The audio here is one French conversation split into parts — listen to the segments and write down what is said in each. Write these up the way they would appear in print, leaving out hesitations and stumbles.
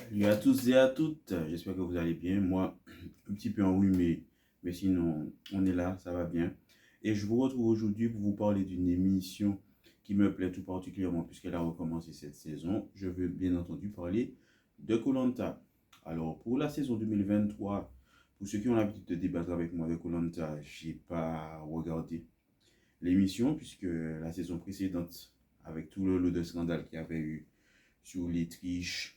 Salut à tous et à toutes, j'espère que vous allez bien. Moi, un petit peu enrhumé, mais sinon, on est là, ça va bien. Et je vous retrouve aujourd'hui pour vous parler d'une émission qui me plaît tout particulièrement puisqu'elle a recommencé cette saison. Je veux bien entendu parler de koh. Alors, pour la saison 2023, pour ceux qui ont l'habitude de débattre avec moi de koh, j'ai pas regardé l'émission puisque la saison précédente, avec tout le lot de scandales qu'il y avait eu sur les triches,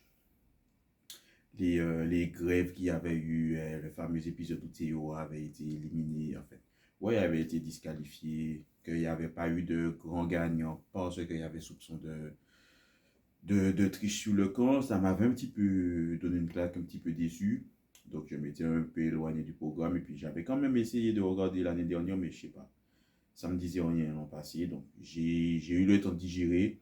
les grèves qu'il y avait eu, le fameux épisode où Théo avait été éliminé, en fait. Ouais, il avait été disqualifié, qu'il n'y avait pas eu de grand gagnant parce qu'il y avait soupçon de triche sur le camp. Ça m'avait un petit peu donné une claque, un petit peu déçu. Donc je m'étais un peu éloigné du programme et puis j'avais quand même essayé de regarder l'année dernière, mais je sais pas. Ça me disait rien l'an passé, donc j'ai eu le temps de digérer.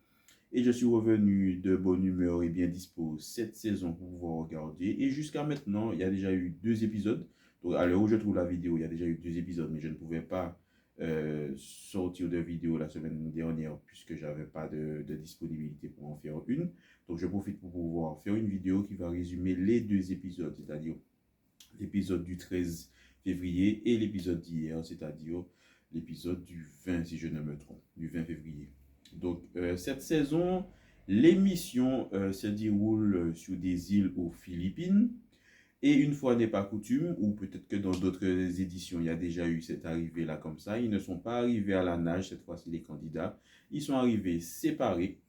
Et je suis revenu de bonne humeur et bien dispo cette saison pour pouvoir regarder. Et jusqu'à maintenant, il y a déjà eu 2 épisodes. Donc à l'heure où je trouve la vidéo, il y a déjà eu 2 épisodes, mais je ne pouvais pas sortir de vidéo la semaine dernière puisque je n'avais pas de disponibilité pour en faire une. Donc je profite pour pouvoir faire une vidéo qui va résumer les 2 épisodes, c'est-à-dire l'épisode du 13 février et l'épisode d'hier, c'est-à-dire l'épisode du 20, si je ne me trompe, du 20 février. Donc, cette saison, l'émission se déroule sur des îles aux Philippines. Et une fois n'est pas coutume, ou peut-être que dans d'autres éditions, il y a déjà eu cette arrivée-là comme ça, ils ne sont pas arrivés à la nage, cette fois-ci les candidats. Ils sont arrivés séparés.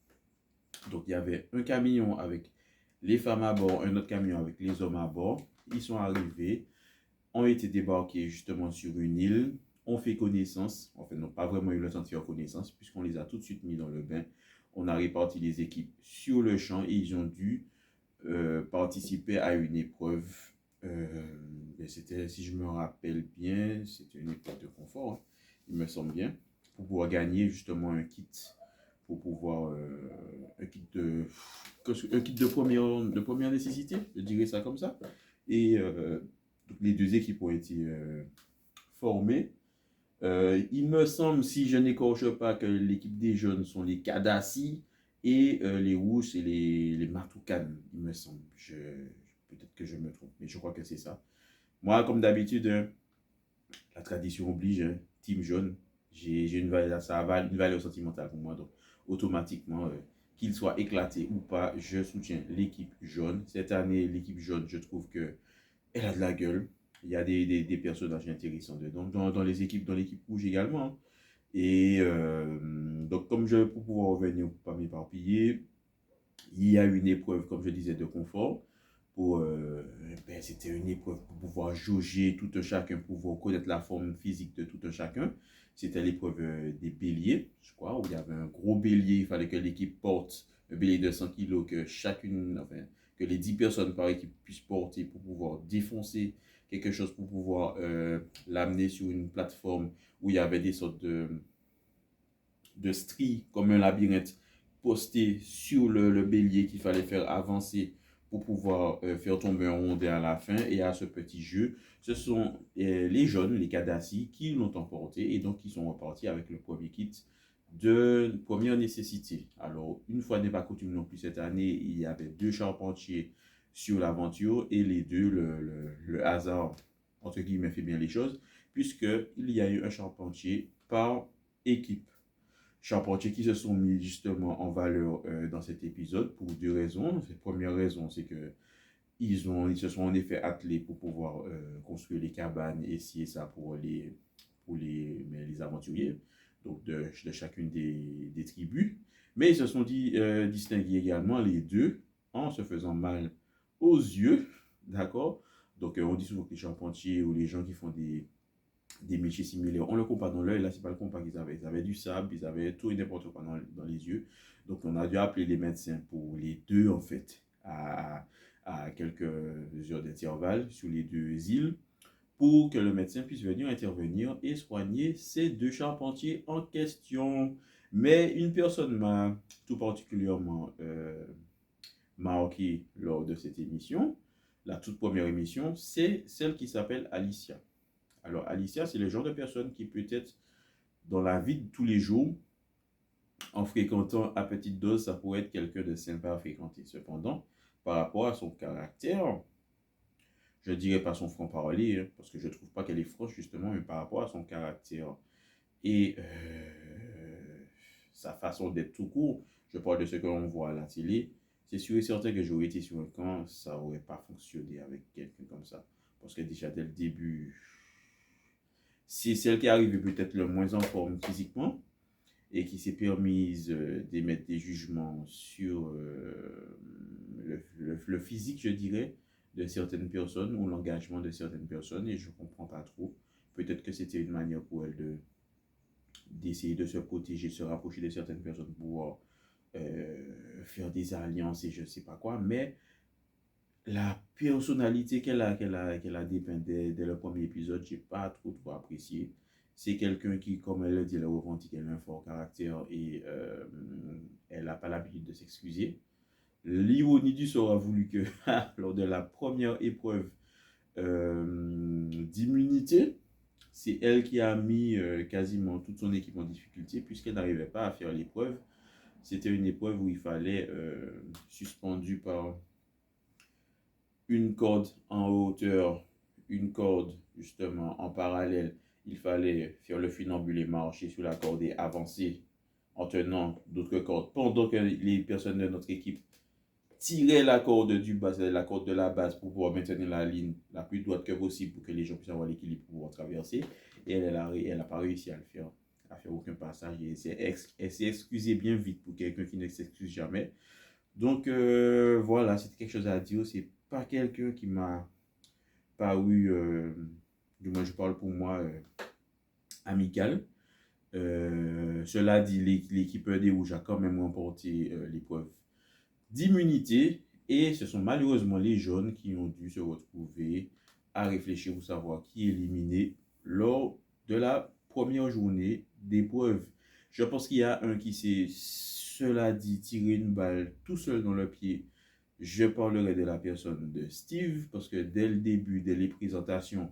Donc, il y avait un camion avec les femmes à bord, un autre camion avec les hommes à bord. Ils sont arrivés, ont été débarqués justement sur une île, ont fait connaissance, en fait, n'ont pas vraiment eu le temps de faire connaissance, puisqu'on les a tout de suite mis dans le bain. On a réparti les équipes sur le champ et ils ont dû participer à une épreuve. C'était, si je me rappelle bien, c'était une épreuve de confort, hein, il me semble bien, pour pouvoir gagner justement un kit, pour pouvoir, un kit de première nécessité, je dirais ça comme ça. Et les 2 équipes ont été formées. Il me semble, si je n'écorche pas, que l'équipe des jeunes sont les Kadassi et les rouges, c'est les Matoukan, il me semble. Peut-être que je me trompe, mais je crois que c'est ça. Moi, comme d'habitude, hein, la tradition oblige, hein, team jaune. J'ai une valeur, ça a une valeur sentimentale pour moi. Donc, automatiquement, qu'il soit éclaté ou pas, je soutiens l'équipe jaune. Cette année, l'équipe jaune, je trouve que elle a de la gueule. Il y a des personnages intéressants dedans. Dans l'équipe rouge également, hein. Et donc, pour pouvoir revenir, pour ne pas m'éparpiller, il y a une épreuve, comme je disais, de confort. C'était une épreuve pour pouvoir jauger tout un chacun, pour pouvoir connaître la forme physique de tout un chacun. C'était l'épreuve des béliers, je crois, où il y avait un gros bélier. Il fallait que l'équipe porte un bélier de 100 kilos, que les 10 personnes par équipe puissent porter pour pouvoir défoncer quelque chose, pour pouvoir l'amener sur une plateforme où il y avait des sortes de stries, comme un labyrinthe, posté sur le bélier qu'il fallait faire avancer pour pouvoir faire tomber un rondé à la fin. Et à ce petit jeu, ce sont les jeunes, les Kadassi, qui l'ont emporté et donc qui sont repartis avec le premier kit de première nécessité. Alors, une fois n'est pas coutume non plus cette année, il y avait 2 charpentiers sur l'aventure et les deux, le hasard, entre guillemets, fait bien les choses, puisqu'il y a eu un charpentier par équipe. Charpentiers qui se sont mis justement en valeur dans cet épisode pour 2 raisons. La première raison, c'est que ils se sont en effet attelés pour pouvoir construire les cabanes et ci et ça pour les aventuriers, donc de chacune des tribus. Mais ils se sont distingués également les deux en se faisant mal aux yeux, d'accord. Donc on dit souvent que les charpentiers ou les gens qui font des métiers similaires. On le compare dans l'œil, là, c'est pas le compas qu'ils avaient. Ils avaient du sable, ils avaient tout et n'importe quoi dans les yeux. Donc, on a dû appeler les médecins pour les deux, en fait, à quelques heures d'intervalle sur les 2 îles, pour que le médecin puisse venir intervenir et soigner ces 2 charpentiers en question. Mais une personne m'a tout particulièrement marqué lors de cette émission, la toute première émission, c'est celle qui s'appelle Alicia. Alors, Alicia, c'est le genre de personne qui peut-être, dans la vie de tous les jours, en fréquentant à petite dose, ça pourrait être quelqu'un de sympa à fréquenter. Cependant, par rapport à son caractère. Je dirais pas son franc-parler, hein, parce que je trouve pas qu'elle est franche justement, mais par rapport à son caractère et sa façon d'être tout court, je parle de ce que l'on voit à la télé, c'est sûr et certain que j'aurais été sur un camp, ça aurait pas fonctionné avec quelqu'un comme ça. Parce que déjà dès le début, c'est celle qui est arrivée peut-être le moins en forme physiquement et qui s'est permise d'émettre des jugements sur le physique, je dirais, de certaines personnes ou l'engagement de certaines personnes et je ne comprends pas trop. Peut-être que c'était une manière pour elle d'essayer de se protéger, de se rapprocher de certaines personnes pour faire des alliances et je ne sais pas quoi, mais la personnalité qu'elle a dépeint dès le premier épisode, j'ai pas trop apprécié. C'est quelqu'un qui, comme elle le dit, elle est revendique, elle a un fort caractère et elle n'a pas l'habitude de s'excuser. L'ironie du sort a voulu que, lors de la première épreuve d'immunité, c'est elle qui a mis quasiment toute son équipe en difficulté puisqu'elle n'arrivait pas à faire l'épreuve. C'était une épreuve où il fallait, suspendu par une corde en hauteur, une corde justement en parallèle. Il fallait faire le funambule et marcher sur la corde et avancer en tenant d'autres cordes pendant que les personnes de notre équipe tiraient la corde du bas, c'est-à-dire la corde de la base pour pouvoir maintenir la ligne la plus droite que possible pour que les gens puissent avoir l'équilibre pour pouvoir traverser. Et elle a pas réussi à faire aucun passage et elle s'est excusée bien vite pour quelqu'un qui ne s'excuse jamais. Donc voilà, c'était quelque chose à dire. C'est pas quelqu'un qui m'a paru, du moins je parle pour moi, amical. Cela dit, l'équipe des Rouges a quand même remporté l'épreuve d'immunité et ce sont malheureusement les jaunes qui ont dû se retrouver à réfléchir pour savoir qui est éliminé lors de la première journée d'épreuve. Je pense qu'il y a un qui s'est, cela dit, tiré une balle tout seul dans le pied. Je parlerai de la personne de Steve parce que dès le début, dès les présentations,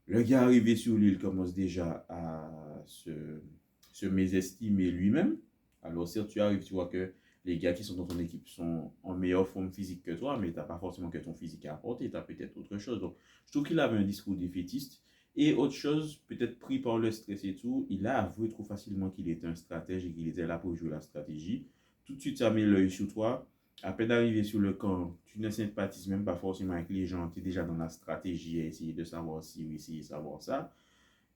le gars arrivé sur l'île commence déjà à se mésestimer lui-même. Alors certes, tu arrives, tu vois que les gars qui sont dans ton équipe sont en meilleure forme physique que toi, mais tu n'as pas forcément que ton physique à apporter, tu as peut-être autre chose. Donc, je trouve qu'il avait un discours défaitiste. Et autre chose, peut-être pris par le stress et tout, il a avoué trop facilement qu'il était un stratège et qu'il était là pour jouer la stratégie. Tout de suite, ça met l'œil sur toi. À peine arrivé sur le camp, tu ne sympathises même pas forcément avec les gens, tu es déjà dans la stratégie à essayer de savoir ci ou essayer de savoir ça.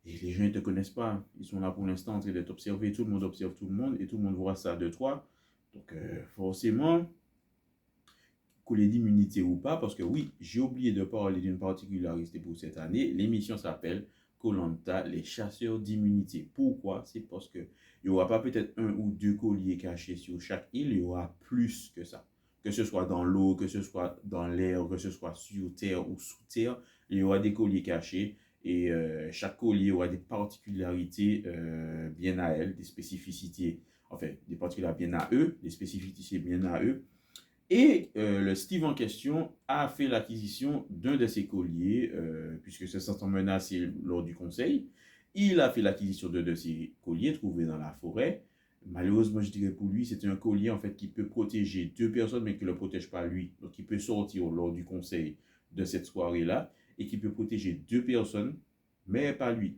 Et les gens ne te connaissent pas. Ils sont là pour l'instant en train de t'observer. Tout le monde observe tout le monde et tout le monde voit ça de toi. Donc, forcément, couler d'immunité ou pas, parce que oui, j'ai oublié de parler d'une particularité pour cette année. L'émission s'appelle Koh-Lanta, les chasseurs d'immunité. Pourquoi? C'est parce qu'il n'y aura pas peut-être un ou deux colliers cachés sur chaque île, il y aura plus que ça. Que ce soit dans l'eau, que ce soit dans l'air, que ce soit sur terre ou sous terre, il y aura des colliers cachés. Et chaque collier aura des particularités bien à elle, des spécificités, enfin, des particularités bien à eux, des spécificités bien à eux. Et le Steve en question a fait l'acquisition d'un de ses colliers, puisque se sentant menacé lors du conseil. Il a fait l'acquisition d'un de ses colliers trouvés dans la forêt. Malheureusement, je dirais pour lui, c'est un collier en fait qui peut protéger deux personnes, mais qui ne le protège pas lui. Donc, il peut sortir lors du conseil de cette soirée-là et qui peut protéger deux personnes, mais pas lui.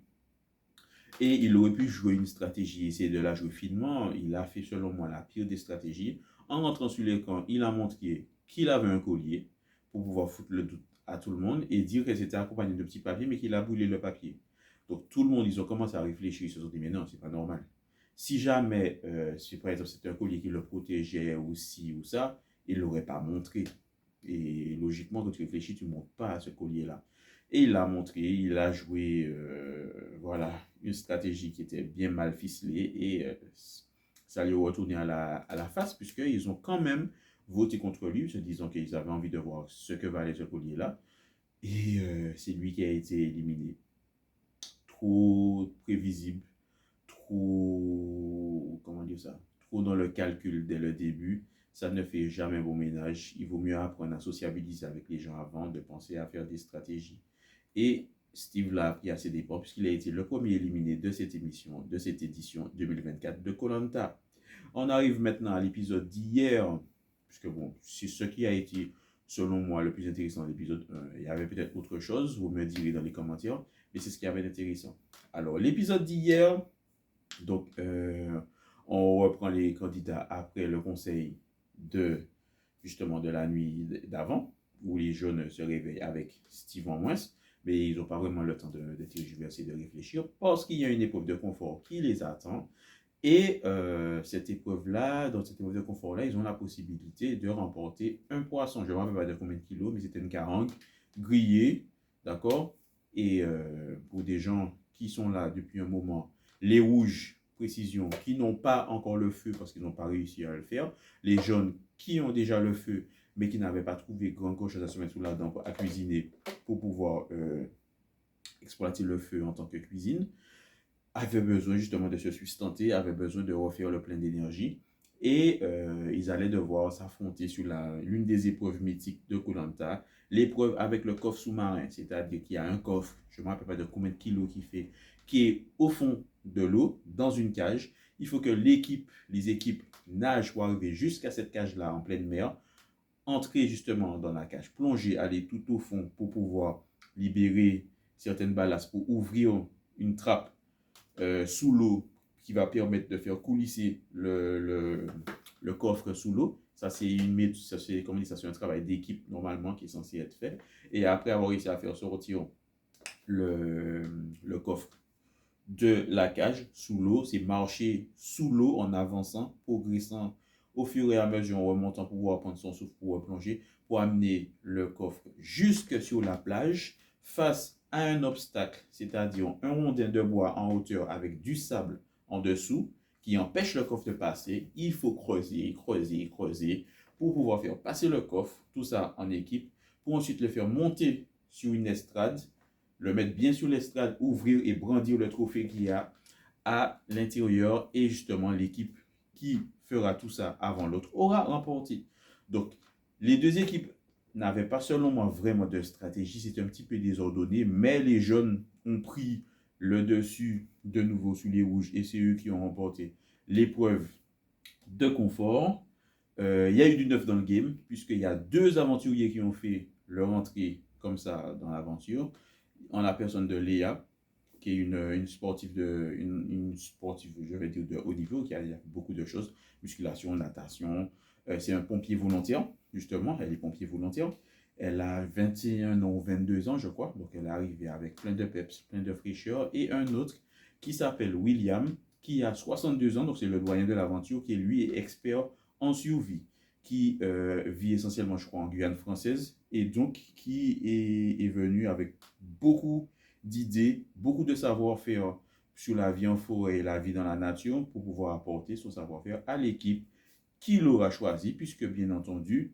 Et il aurait pu jouer une stratégie, essayer de la jouer finement. Il a fait, selon moi, la pire des stratégies. En rentrant sur l'écran, il a montré qu'il avait un collier pour pouvoir foutre le doute à tout le monde et dire que c'était accompagné de petits papiers, mais qu'il a brûlé le papier. Donc tout le monde, ils ont commencé à réfléchir, ils se sont dit, mais non, c'est pas normal. Si jamais, si par exemple c'était un collier qui le protégeait ou ci ou ça, il ne l'aurait pas montré. Et logiquement, quand tu réfléchis, tu ne montres pas à ce collier-là. Et il l'a montré, il a joué voilà, une stratégie qui était bien mal ficelée et ça lui est retourné à la face puisqu'ils ont quand même voté contre lui, se disant qu'ils avaient envie de voir ce que valait ce collier-là. Et c'est lui qui a été éliminé. Trop prévisible, trop, comment dire ça, trop dans le calcul dès le début. Ça ne fait jamais bon ménage. Il vaut mieux apprendre à sociabiliser avec les gens avant de penser à faire des stratégies. Et Steve l'a appris à ses dépens puisqu'il a été le premier éliminé de cette émission, de cette édition 2024 de Koh-Lanta. On arrive maintenant à l'épisode d'hier puisque bon, c'est ce qui a été, selon moi, le plus intéressant de l'épisode 1. Il y avait peut-être autre chose, vous me direz dans les commentaires, mais c'est ce qui avait d'intéressant. Alors, l'épisode d'hier, donc, on reprend les candidats après le conseil de, justement, de la nuit d'avant, où les jeunes se réveillent avec Steve en moins, mais ils n'ont pas vraiment le temps de tergiverser, de réfléchir, parce qu'il y a une épreuve de confort qui les attend. Et cette épreuve-là, dans cette épreuve de confort-là, ils ont la possibilité de remporter un poisson. Je ne me rappelle pas de combien de kilos, mais c'était une carangue grillée, d'accord? Et pour des gens qui sont là depuis un moment, les rouges, précision, qui n'ont pas encore le feu parce qu'ils n'ont pas réussi à le faire, les jaunes qui ont déjà le feu, mais qui n'avaient pas trouvé grand-chose à se mettre sous la dent à cuisiner pour pouvoir exploiter le feu en tant que cuisine, avaient besoin justement de se sustenter, avaient besoin de refaire le plein d'énergie. Et ils allaient devoir s'affronter sur l'une des épreuves mythiques de Koh Lanta, l'épreuve avec le coffre sous-marin, c'est-à-dire qu'il y a un coffre, je ne me rappelle pas de combien de kilos qu'il fait, qui est au fond de l'eau, dans une cage. Il faut que les équipes nagent pour arriver jusqu'à cette cage-là en pleine mer, entrer justement dans la cage, plonger, aller tout au fond pour pouvoir libérer certaines ballasts, pour ouvrir une trappe sous l'eau qui va permettre de faire coulisser le coffre sous l'eau. Ça, c'est un travail d'équipe normalement qui est censé être fait. Et après avoir réussi à faire sortir le coffre de la cage sous l'eau, c'est marcher sous l'eau en avançant, progressant au fur et à mesure, en remontant pour pouvoir prendre son souffle pour replonger, pour amener le coffre jusque sur la plage face à un obstacle, c'est-à-dire un rondin de bois en hauteur avec du sable en dessous qui empêche le coffre de passer. Il faut creuser, creuser, creuser pour pouvoir faire passer le coffre, tout ça en équipe, pour ensuite le faire monter sur une estrade, le mettre bien sur l'estrade, ouvrir et brandir le trophée qu'il y a à l'intérieur, et justement l'équipe qui fera tout ça avant l'autre aura remporté. Donc les deux équipes n'avaient pas selon moi vraiment de stratégie, c'était un petit peu désordonné, mais les jaunes ont pris le dessus de nouveau sur les rouges et c'est eux qui ont remporté l'épreuve de confort. Il y a eu du neuf dans le game puisqu'il y a deux aventuriers qui ont fait leur entrée comme ça dans l'aventure, en la personne de Léa, qui est une sportive, une sportive, je vais dire, de haut niveau, qui a beaucoup de choses, musculation, natation. C'est un pompier volontaire, justement, elle est pompier volontaire. Elle a 21 ans ou 22 ans, je crois, donc elle est arrivée avec plein de peps, plein de fraîcheur. Et un autre qui s'appelle William, qui a 62 ans, donc c'est le doyen de l'aventure, qui lui est expert en survie, qui vit essentiellement, je crois, en Guyane française, et donc qui est venu avec beaucoup d'idées, beaucoup de savoir-faire sur la vie en forêt et la vie dans la nature pour pouvoir apporter son savoir-faire à l'équipe qui l'aura choisi, puisque bien entendu,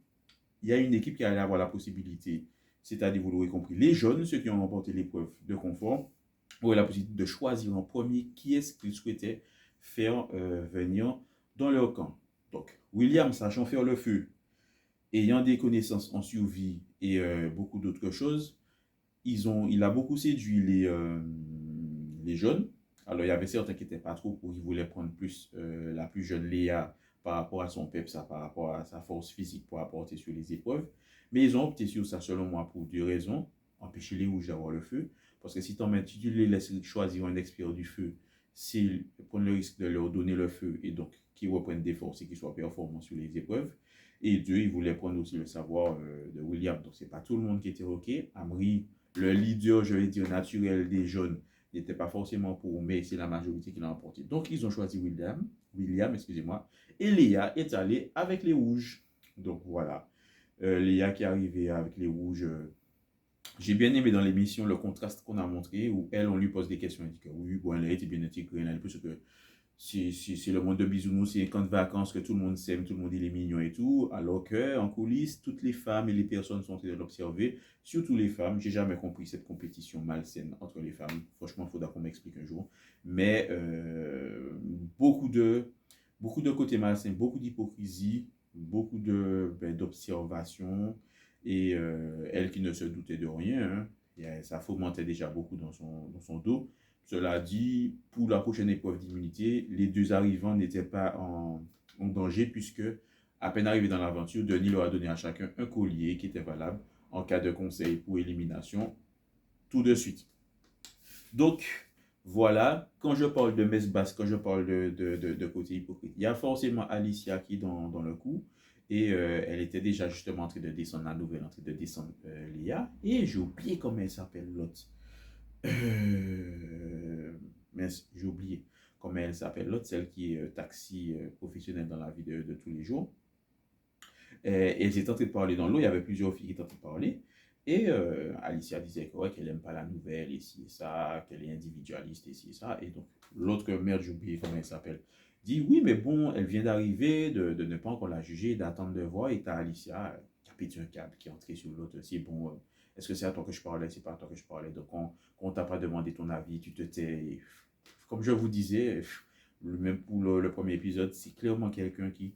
il y a une équipe qui allait avoir la possibilité, c'est-à-dire, vous l'aurez compris, les jeunes, ceux qui ont remporté l'épreuve de confort, auraient la possibilité de choisir en premier qui est-ce qu'ils souhaitaient faire venir dans leur camp. Donc, William, sachant faire le feu, ayant des connaissances en survie et beaucoup d'autres choses, il a beaucoup séduit les jeunes. Alors, il y avait certains qui n'étaient pas trop pour, ils voulaient prendre plus la plus jeune Léa par rapport à son peps, par rapport à sa force physique pour apporter sur les épreuves. Mais ils ont opté sur ça, selon moi, pour deux raisons. Empêcher les rouges d'avoir le feu. Parce que si tu les laisses choisir un expert du feu, c'est prendre le risque de leur donner le feu et donc qu'ils reprennent des forces et qu'ils soient performants sur les épreuves. Et deux, ils voulaient prendre aussi le savoir de William. Donc, c'est pas tout le monde qui était OK. Amri, le leader, je vais dire, naturel des jeunes, n'était pas forcément pour, mais c'est la majorité qui l'a emporté. Donc, ils ont choisi William, excusez-moi, et Léa est allée avec les rouges. Donc, voilà. Léa qui est arrivée avec les rouges. J'ai bien aimé dans l'émission le contraste qu'on a montré, où elle, on lui pose des questions, elle dit que oui, bon, elle a été bien intégrée, elle a plus que c'est le monde de bisounours, c'est un camp de vacances que tout le monde s'aime, tout le monde il est mignon et tout, alors que en coulisses, toutes les femmes et les personnes sont en train de l'observer, surtout les femmes. J'ai jamais compris cette compétition malsaine entre les femmes. Franchement, il faudra qu'on m'explique un jour. Mais beaucoup de côtés malsains, beaucoup d'hypocrisie, beaucoup d'observation, et elle qui ne se doutait de rien, hein, ça fomentait déjà beaucoup dans son dos. Cela dit, pour la prochaine épreuve d'immunité, les deux arrivants n'étaient pas en danger puisque À peine arrivé dans l'aventure, Denis leur a donné à chacun un collier qui était valable en cas de conseil pour élimination tout de suite. Donc, voilà, quand je parle de messe basse, quand je parle de côté hypocrite, il y a forcément Alicia qui est dans le coup. Et elle était déjà justement en train de descendre la nouvelle, en train de descendre Léa. Et j'ai oublié comment elle s'appelle l'autre. Mais j'ai oublié comment elle s'appelle l'autre, celle qui est taxi professionnelle dans la vie de tous les jours. Et elles étaient en train de parler dans l'eau, il y avait plusieurs filles qui étaient en train de parler. Et Alicia disait que, ouais, qu'elle n'aime pas la nouvelle, ici et ça, qu'elle est individualiste, ici et ça. Et donc, l'autre merde, j'ai oublié comment elle s'appelle, dit oui, mais bon, elle vient d'arriver, de ne pas encore la juger, d'attendre de voir. Et t'as Alicia qui a pété un câble, qui est entrée sur l'autre aussi. Bon, est-ce que c'est à toi que je parlais? C'est pas à toi que je parlais. Donc, on t'a pas demandé ton avis, tu te tais. Comme je vous disais, même pour le premier épisode, c'est clairement quelqu'un qui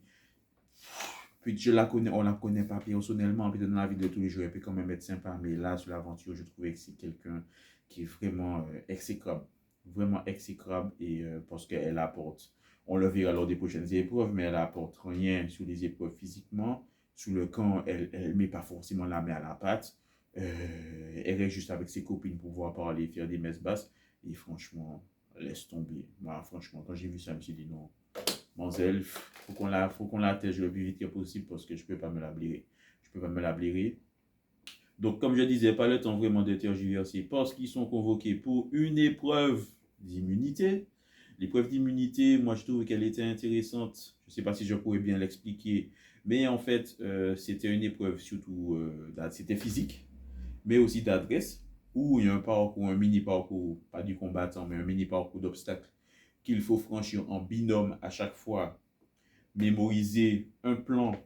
puis je la connais, on la connaît pas personnellement, puis dans la vie de tous les jours, elle peut quand même être sympa, mais là, sur l'aventure, je trouvais que c'est quelqu'un qui est vraiment exécrable. Vraiment exécrable, et parce qu'elle apporte, on le verra lors des prochaines épreuves, mais elle apporte rien sur les épreuves physiquement. Sur le camp, elle ne met pas forcément la main à la pâte. Elle est juste avec ses copines pour pouvoir parler, faire des messes basses, et franchement, laisse tomber. Moi, franchement, quand j'ai vu ça, je me suis dit non. Manzel, faut qu'on la tège le plus vite que possible parce que je peux pas me la blairer. Je peux pas me la blairer. Donc, comme je disais, pas le temps vraiment de tergiverser parce qu'ils sont convoqués pour une épreuve d'immunité. L'épreuve d'immunité, moi, je trouve qu'elle était intéressante. Je ne sais pas si je pourrais bien l'expliquer, mais en fait, c'était une épreuve surtout, c'était physique, mais aussi d'adresse, où il y a un parcours, un mini parcours, pas du combattant, mais un mini parcours d'obstacles qu'il faut franchir en binôme à chaque fois, mémoriser un plan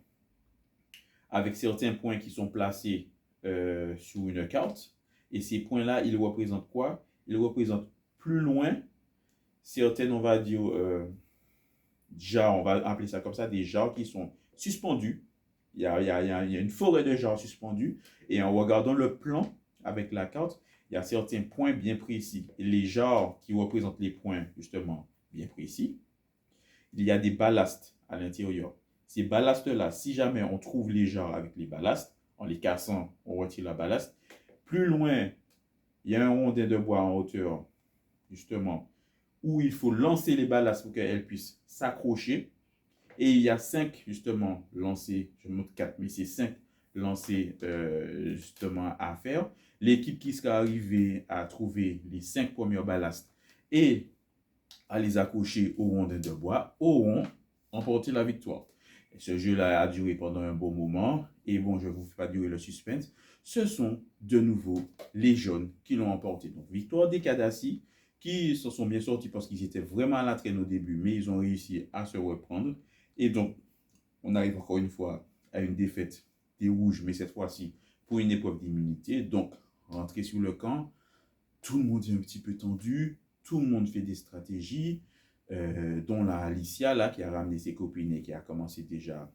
avec certains points qui sont placés sur une carte. Et ces points-là, ils représentent quoi? Ils représentent plus loin certaines, on va dire, jarres, on va appeler ça comme ça, des jarres qui sont suspendus. Il y a une forêt de jarres suspendus. Et en regardant le plan avec la carte, il y a certains points bien précis. Et les jarres qui représentent les points, justement, bien précis, il y a des ballasts à l'intérieur. Ces ballasts-là, si jamais on trouve les jarres avec les ballasts, en les cassant, on retire la ballast. Plus loin, il y a un rondin de bois en hauteur, justement, où il faut lancer les ballasts pour qu'elles puissent s'accrocher. Et il y a 5, justement, lancers, je montre 4, mais c'est 5 lancers, justement, à faire. L'équipe qui sera arrivée à trouver les 5 premières ballasts et à les accrocher au rondin de bois auront remporté la victoire. Et ce jeu-là a duré pendant un bon moment. Et bon, je ne vous fais pas durer le suspense. Ce sont de nouveau les jaunes qui l'ont emporté. Donc, victoire des Kadassi qui se sont bien sortis parce qu'ils étaient vraiment à la traîne au début, mais ils ont réussi à se reprendre. Et donc, on arrive encore une fois à une défaite des rouges, mais cette fois-ci pour une épreuve d'immunité. Donc, rentrer sur le camp, tout le monde est un petit peu tendu, tout le monde fait des stratégies, dont la Alicia, là, qui a ramené ses copines et qui a commencé déjà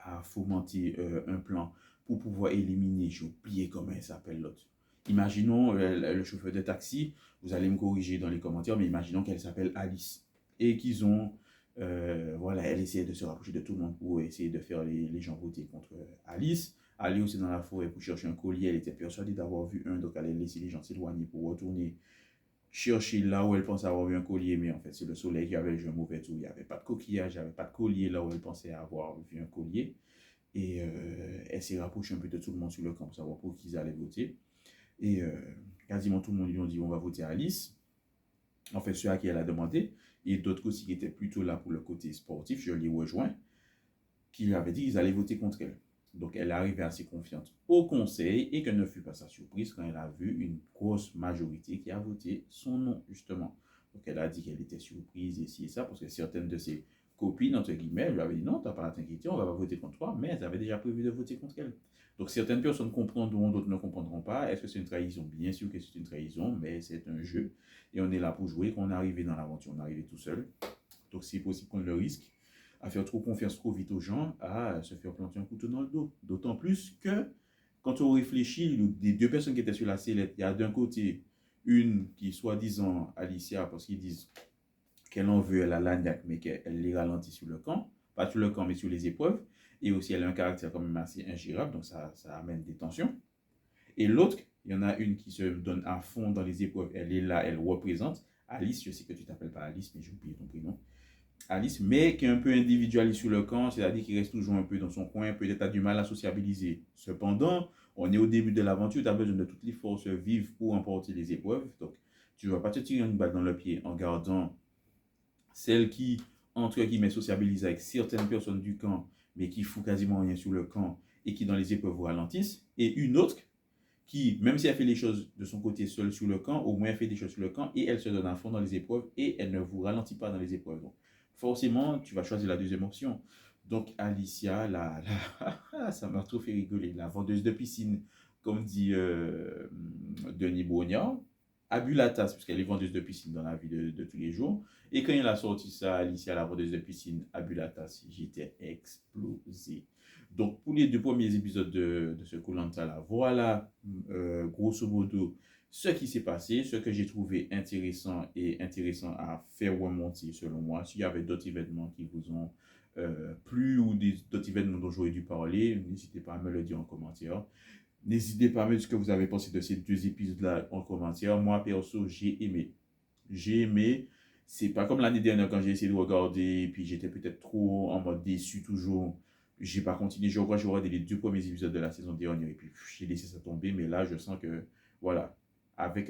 à fomenter un plan pour pouvoir éliminer, j'ai oublié comment elle s'appelle l'autre. Imaginons le chauffeur de taxi, vous allez me corriger dans les commentaires, mais imaginons qu'elle s'appelle Alice et qu'ils ont, voilà, elle essayait de se rapprocher de tout le monde pour essayer de faire les gens voter contre Alice. Aller aussi dans la forêt pour chercher un collier, elle était persuadée d'avoir vu un, donc elle a laissé les gens s'éloigner pour retourner chercher là où elle pensait avoir vu un collier, mais en fait c'est le soleil qui avait joué un mauvais tour, il n'y avait pas de coquillage, il n'y avait pas de collier là où elle pensait avoir vu un collier. Et elle s'est rapprochée un peu de tout le monde sur le camp pour savoir pour qui ils allaient voter. Et quasiment tout le monde lui a dit on va voter Alice. En fait, ceux à qui elle a demandé. Et d'autres aussi qui étaient plutôt là pour le côté sportif, je les rejoins, qui lui avaient dit qu'ils allaient voter contre elle. Donc elle est arrivée assez confiante au conseil et que ne fut pas sa surprise quand elle a vu une grosse majorité qui a voté son nom, justement. Donc elle a dit qu'elle était surprise ici et ça, parce que certaines de ses copines, entre guillemets, lui avaient dit non, tu n'as pas à t'inquiéter, on va pas voter contre toi, mais elles avaient déjà prévu de voter contre elle. Donc certaines personnes comprendront, d'autres ne comprendront pas. Est-ce que c'est une trahison? Bien sûr que c'est une trahison, mais c'est un jeu et on est là pour jouer. Quand on est arrivé dans l'aventure, on est arrivé tout seul. Donc c'est possible qu'on le risque à faire trop confiance trop vite aux gens, à se faire planter un couteau dans le dos. D'autant plus que, quand on réfléchit, les deux personnes qui étaient sur la sellette, il y a d'un côté une qui est soi-disant Alicia, parce qu'ils disent qu'elle en veut, elle a l'agnac, mais qu'elle les ralentit sur le camp, pas sur le camp, mais sur les épreuves. Et aussi, elle a un caractère quand même assez ingérable, donc ça amène des tensions. Et l'autre, il y en a une qui se donne à fond dans les épreuves. Elle est là, elle représente. Alice, je sais que tu t'appelles pas Alice, mais j'ai oublié ton prénom. Alice, mais qui est un peu individualiste sur le camp, c'est-à-dire qu'il reste toujours un peu dans son coin, peut-être a du mal à sociabiliser. Cependant, on est au début de l'aventure, tu as besoin de toutes les forces vives pour emporter les épreuves. Donc, tu ne vas pas te tirer une balle dans le pied en gardant celle qui, entre guillemets, sociabilise avec certaines personnes du camp, mais qui fout quasiment rien sur le camp et qui, dans les épreuves, vous ralentissent. Et une autre qui, même si elle fait les choses de son côté seule sur le camp, au moins elle fait des choses sur le camp et elle se donne à fond dans les épreuves et elle ne vous ralentit pas dans les épreuves. Donc, forcément, tu vas choisir la deuxième option. Donc, Alicia, ça m'a trop fait rigoler. La vendeuse de piscine, comme dit Denis Brognard, Abulatas, puisqu'elle est vendeuse de piscine dans la vie de tous les jours. Et quand il a sorti ça, Alicia, la vendeuse de piscine, Abulatas, j'étais explosé. Donc, pour les 2 premiers épisodes de ce Koh-Lanta là, voilà grosso modo ce qui s'est passé, ce que j'ai trouvé intéressant et intéressant à faire remonter selon moi. S'il y avait d'autres événements qui vous ont plu ou d'autres événements dont j'aurais dû parler, n'hésitez pas à me le dire en commentaire. N'hésitez pas à me dire ce que vous avez pensé de ces 2 épisodes-là en commentaire. Moi, perso, j'ai aimé. J'ai aimé. C'est pas comme l'année dernière quand j'ai essayé de regarder, et puis j'étais peut-être trop en mode déçu toujours. J'ai pas continué. Je crois que j'ai regardé les 2 premiers épisodes de la saison dernière, et puis j'ai laissé ça tomber. Mais là, je sens que, voilà, avec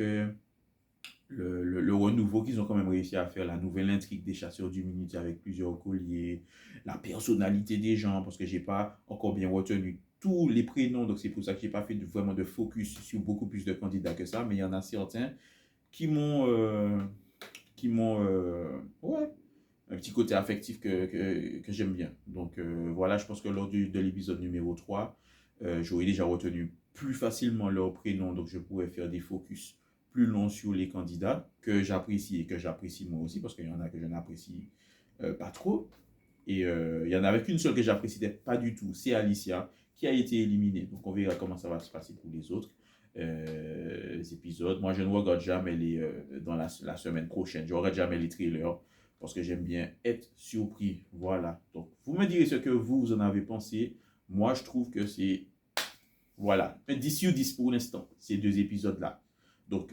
le renouveau qu'ils ont quand même réussi à faire, la nouvelle intrigue des chasseurs du minute avec plusieurs colliers, la personnalité des gens, parce que j'ai pas encore bien retenu tous les prénoms, donc c'est pour ça que j'ai pas fait vraiment de focus sur beaucoup plus de candidats que ça, mais il y en a certains qui m'ont ouais, un petit côté affectif que j'aime bien. Donc voilà, je pense que lors de l'épisode numéro 3, j'aurais déjà retenu plus facilement leurs prénoms, donc je pourrais faire des focus plus longs sur les candidats que j'apprécie et que j'apprécie moi aussi, parce qu'il y en a que je n'apprécie pas trop. Et il y en avait qu'une seule que j'appréciais pas du tout, c'est Alicia, qui a été éliminée. Donc on verra comment ça va se passer pour les autres épisodes. Moi, je ne regarde jamais dans la semaine prochaine. Je ne regarde jamais les trailers parce que j'aime bien être surpris. Voilà. Donc, vous me direz ce que vous en avez pensé. Moi, je trouve que c'est... Voilà. 10 sur 10 pour l'instant, ces 2 épisodes-là. Donc,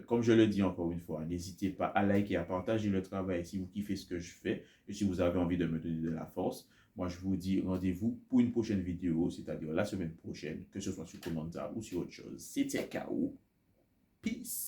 comme je le dis encore une fois, n'hésitez pas à liker et à partager le travail si vous kiffez ce que je fais et si vous avez envie de me donner de la force. Moi, je vous dis rendez-vous pour une prochaine vidéo, c'est-à-dire la semaine prochaine, que ce soit sur Koh-Lanta ou sur autre chose. C'était KO. Peace.